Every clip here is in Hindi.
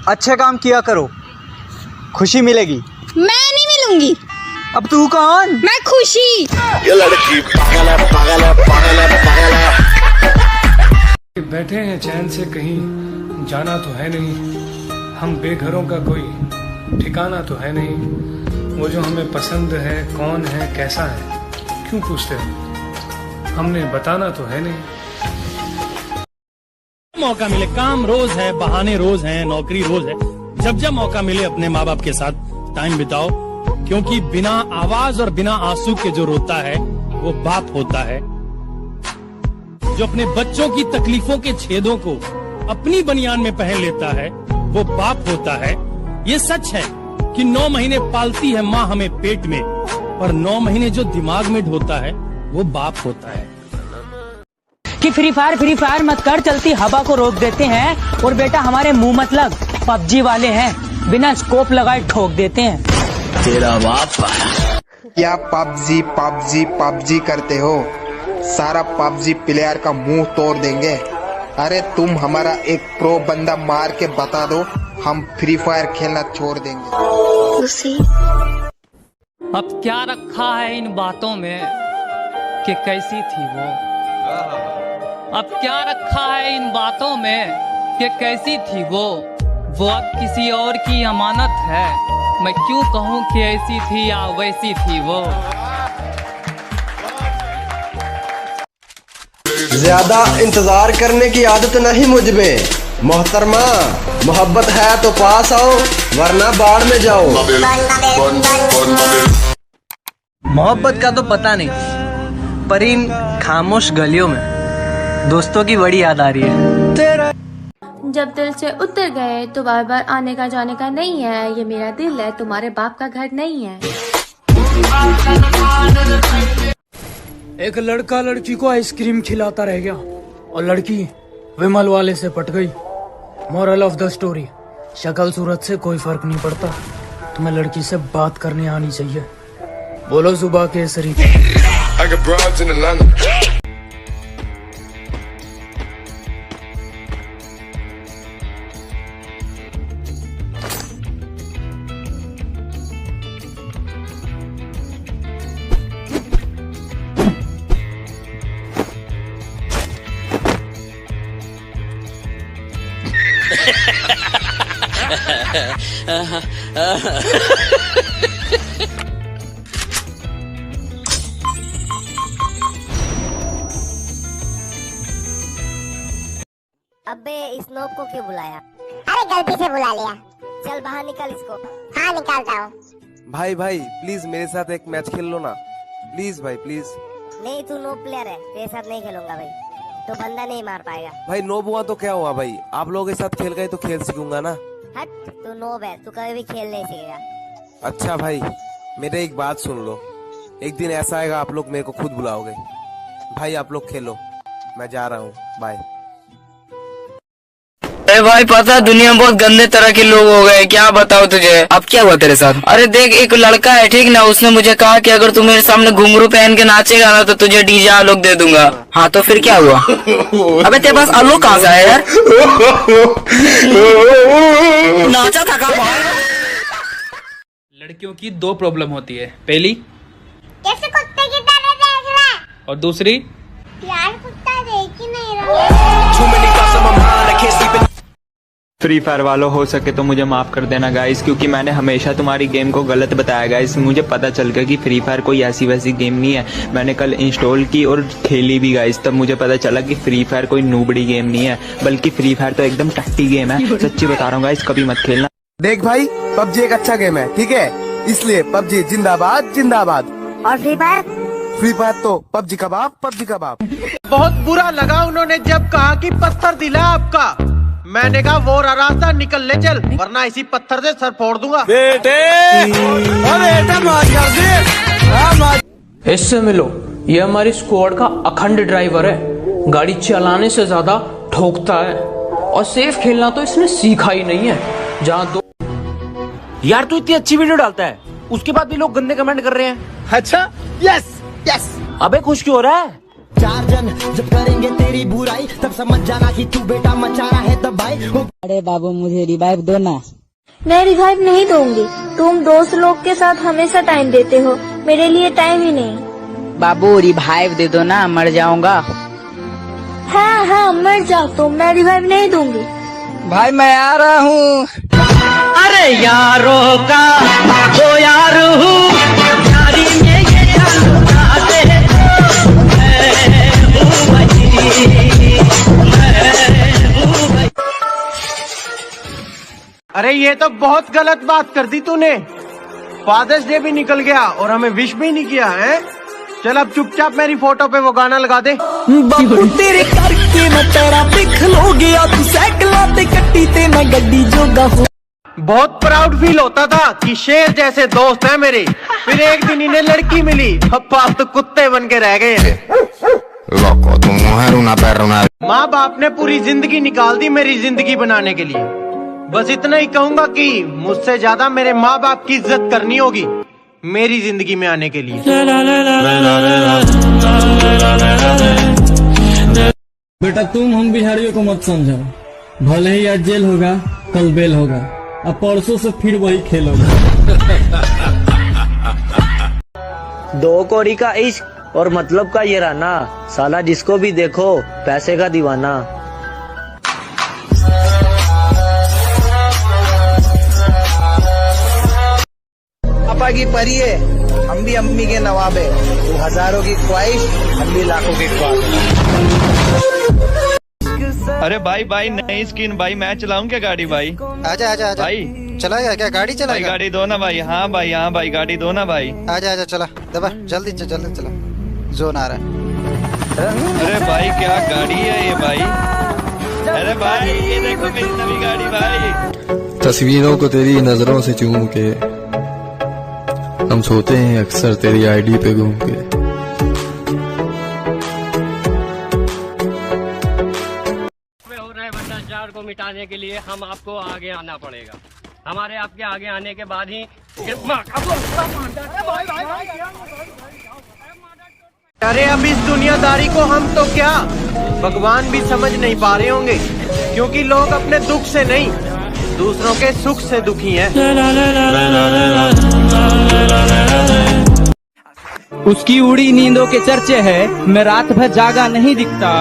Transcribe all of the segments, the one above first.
अच्छे काम किया करो, खुशी मिलेगी। मैं नहीं मिलूंगी। अब तू कौन? मैं खुशी। ये लड़की पागल है, पागल है, पागल है, पागल है। बैठे हैं चैन से, कहीं जाना तो है नहीं, हम बेघरों का कोई ठिकाना तो है नहीं। वो जो हमें पसंद है कौन है कैसा है क्यों पूछते हो, हमने बताना तो है नहीं। मौका मिले, काम रोज है, बहाने रोज हैं, नौकरी रोज है। जब जब मौका मिले अपने माँ बाप के साथ टाइम बिताओ, क्योंकि बिना आवाज और बिना आंसू के जो रोता है वो बाप होता है। जो अपने बच्चों की तकलीफों के छेदों को अपनी बनियान में पहन लेता है वो बाप होता है। ये सच है कि 9 महीने पालती है माँ हमें पेट में, पर 9 महीने जो दिमाग में ढोता है वो बाप होता है। कि फ्री फायर मत कर, चलती हवा को रोक देते हैं। और बेटा हमारे मुंह मत लग, पबजी वाले हैं, बिना स्कोप लगाए ठोक देते हैं। तेरा बाप क्या पबजी पबजी पबजी करते हो? सारा पबजी प्लेयर का मुंह तोड़ देंगे। अरे तुम हमारा एक प्रो बंदा मार के बता दो, हम फ्री फायर खेलना छोड़ देंगे। अब क्या रखा है इन बातों में कि कैसी थी वो? अब क्या रखा है इन बातों में कि कैसी थी वो अब किसी और की अमानत है। मैं क्यों कहूँ कि ऐसी थी या वैसी थी वो। ज्यादा इंतजार करने की आदत नहीं मुझ में मोहतरमा, मोहब्बत है तो पास आओ वरना बाढ़ में जाओ। मोहब्बत का तो पता नहीं, पर इन खामोश गलियों में दोस्तों की बड़ी याद आ रही है। जब दिल से उतर गए तो बार बार आने का जाने का नहीं है। ये मेरा दिल है, तुम्हारे बाप का घर नहीं है। एक लड़का लड़की को आइसक्रीम खिलाता रह गया और लड़की विमल वाले से पट गई। मोरल ऑफ द स्टोरी, शक्ल सूरत से कोई फर्क नहीं पड़ता, तुम्हें लड़की से बात करनी आनी चाहिए। बोलो सुबह केसरी। अबे इस नोब को क्यों बुलाया? अरे गलती से बुला लिया। चल बाहर निकल इसको। हाँ निकालता हूँ। भाई भाई प्लीज मेरे साथ एक मैच खेल लो ना, प्लीज भाई प्लीज। नहीं तू नो प्लेयर है, तेरे साथ नहीं खेलूंगा भाई, तो बंदा नहीं मार पाएगा। भाई नोब हुआ तो क्या हुआ भाई, आप लोगों के साथ खेल गए तो खेल सीखूंगा ना। हट, तू नोब है, तू कभी भी खेल नहीं सीखेगा। अच्छा भाई मेरे एक बात सुन लो, एक दिन ऐसा आएगा आप लोग मेरे को खुद बुलाओगे। भाई आप लोग खेलो, मैं जा रहा हूँ, बाय। अरे भाई पता है दुनिया में बहुत गंदे तरह के लोग हो गए, क्या बताओ तुझे। अब क्या हुआ तेरे साथ? अरे देख एक लड़का है ठीक ना, उसने मुझे कहा कि अगर तू मेरे सामने घुंघरू पहन के नाचेगा ना तो तुझे डीजे आलोक दे दूंगा। हाँ तो फिर क्या हुआ? अबे तेरे पास आलोक कहाँ से आया यार? नाचा था का भाई। लड़कियों की 2 प्रॉब्लम होती है, पहली कैसे कुत्ते की तरह देख रहा है, और दूसरी यार कुत्ता देख ही नहीं रहा। फ्री फायर वालों हो सके तो मुझे माफ कर देना गाइस, क्योंकि मैंने हमेशा तुम्हारी गेम को गलत बताया गाइस। मुझे पता चल गया कि फ्री फायर कोई ऐसी वैसी गेम नहीं है। मैंने कल इंस्टॉल की और खेली भी गाइस, तब मुझे पता चला कि फ्री फायर कोई नूबड़ी गेम नहीं है, बल्कि फ्री फायर तो एकदम टट्टी गेम है। सच्ची बता रहा हूँ गाइस, कभी मत खेलना। देख भाई पबजी एक अच्छा गेम है, ठीक है, इसलिए पबजी जिंदाबाद जिंदाबाद। और फ्री फायर तो पबजी कबाब, पबजी कबाब। बहुत बुरा लगा उन्होंने जब कहा कि पत्थर दिला आपका। मैंने कहा वो रास्ता निकल ले चल, वरना इसी पत्थर से सर फोड़ दूंगा। इससे मिलो, ये हमारी स्क्वाड का अखंड ड्राइवर है। गाड़ी चलाने से ज्यादा ठोकता है, और सेफ खेलना तो इसने सीखा ही नहीं है। जहाँ दो यार तू इतनी अच्छी वीडियो डालता है, उसके बाद भी लोग गंदे कमेंट कर रहे हैं। अच्छा यस यस। अबे खुश क्यों हो रहा है? चार जन जब करेंगे तेरी बुराई तब समझ जाना कि तू बेटा मचाना है तब भाई। अरे बाबू मुझे रिवाइव दो ना। मैं रिवाइव नहीं दूंगी, तुम दोस्त लोग के साथ हमेशा टाइम देते हो, मेरे लिए टाइम ही नहीं। बाबू रिवाइव दे दो ना, मर जाऊंगा। हाँ हाँ मर जाओ तुम, मैं रिवाइव नहीं दूंगी। भाई मैं आ रहा हूँ। अरे यारों का वो यार हूँ, यारी में ये अरे ये तो बहुत गलत बात कर दी तूने। फादर्स डे भी निकल गया और हमें विश भी नहीं किया है। चल अब चुपचाप मेरी फोटो पे वो गाना लगा दे। बापू तेरे करके मैं तेरा पिख लो गया, तू साइकिल ते कट्टी ते मैं गड्डी जोगा हो। बहुत प्राउड फील होता था कि शेर जैसे दोस्त हैं मेरे। फिर एक दिन इन्हें लड़की मिली, अब आप तो कुत्ते बन के रह गए हैं। माँ बाप ने पूरी जिंदगी निकाल दी मेरी जिंदगी बनाने के लिए। बस इतना ही कहूंगा कि मुझसे ज्यादा मेरे माँ बाप की इज्जत करनी होगी मेरी जिंदगी में आने के लिए। बेटा तुम हम बिहारियों को मत समझो, भले ही आज जेल होगा कल बेल होगा, अब परसों से फिर वही खेल होगा। दो कौड़ी का इश्क और मतलब का ये राना, साला जिसको भी देखो पैसे का दीवाना। पापा की परी है, हम भी अम्मी के नवाब है। वो हजारों की ख्वाहिश, हम भी लाखों की ख्वाहिश। अरे भाई नई स्किन भाई, मैं चलाऊं क्या गाड़ी भाई? आजा आजा आजा भाई चलाएगा क्या? गाड़ी चलाएगा? गाड़ी दो ना भाई। हाँ भाई गाड़ी दो ना भाई। आजा आजा चला दबा, जल्दी चला, जोन आ रहा है। अरे भाई क्या गाड़ी है ये भाई? अरे भाई ये देखो मेरी नई गाड़ी भाई। तस्वीरों को तेरी नजरों से चूम के हम सोते हैं अक्सर तेरी आईडी पे घूम के। हो रहे भ्रष्टाचार को मिटाने के लिए हम आपको आगे आना पड़ेगा। हमारे आपके आगे आने के बाद ही अरे अब इस दुनियादारी को हम तो क्या भगवान भी समझ नहीं पा रहे होंगे, क्योंकि लोग अपने दुख से नहीं दूसरों के सुख से दुखी हैं। उसकी उड़ी नींदों के चर्चे है, मैं रात भर जागा नहीं दिखता।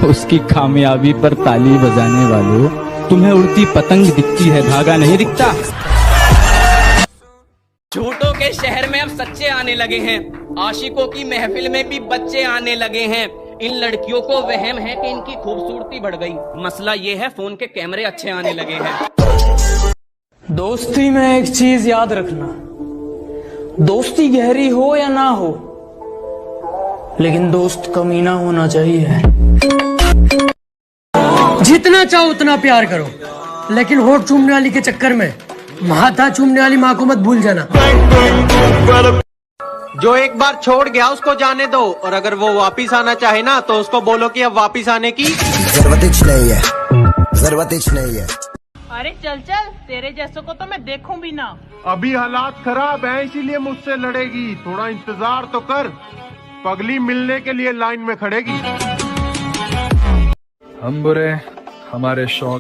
उसकी कामयाबी पर ताली बजाने वालों, तुम्हें उड़ती पतंग दिखती है, धागा नहीं दिखता। झूठों के शहर में अब सच्चे आने लगे हैं, आशिकों की महफिल में भी बच्चे आने लगे हैं। इन लड़कियों को वहम है कि इनकी खूबसूरती बढ़ गई, मसला ये है फोन के कैमरे अच्छे आने लगे हैं। दोस्ती में एक चीज याद रखना, दोस्ती गहरी हो या ना हो, लेकिन दोस्त कमीना होना चाहिए। जितना चाहो उतना प्यार करो, लेकिन होठ चूमने वाली के चक्कर में माथा चूमने वाली माँ को मत भूल जाना। जो एक बार छोड़ गया उसको जाने दो, और अगर वो वापिस आना चाहे ना तो उसको बोलो कि अब वापिस आने की जरूरत नहीं है। अरे चल तेरे जैसों को तो मैं देखूं भी ना। अभी हालात खराब हैं इसीलिए मुझसे लड़ेगी, थोड़ा इंतजार तो कर, पगली मिलने के लिए लाइन में खड़ेगी। हम बुरे, हमारे शौक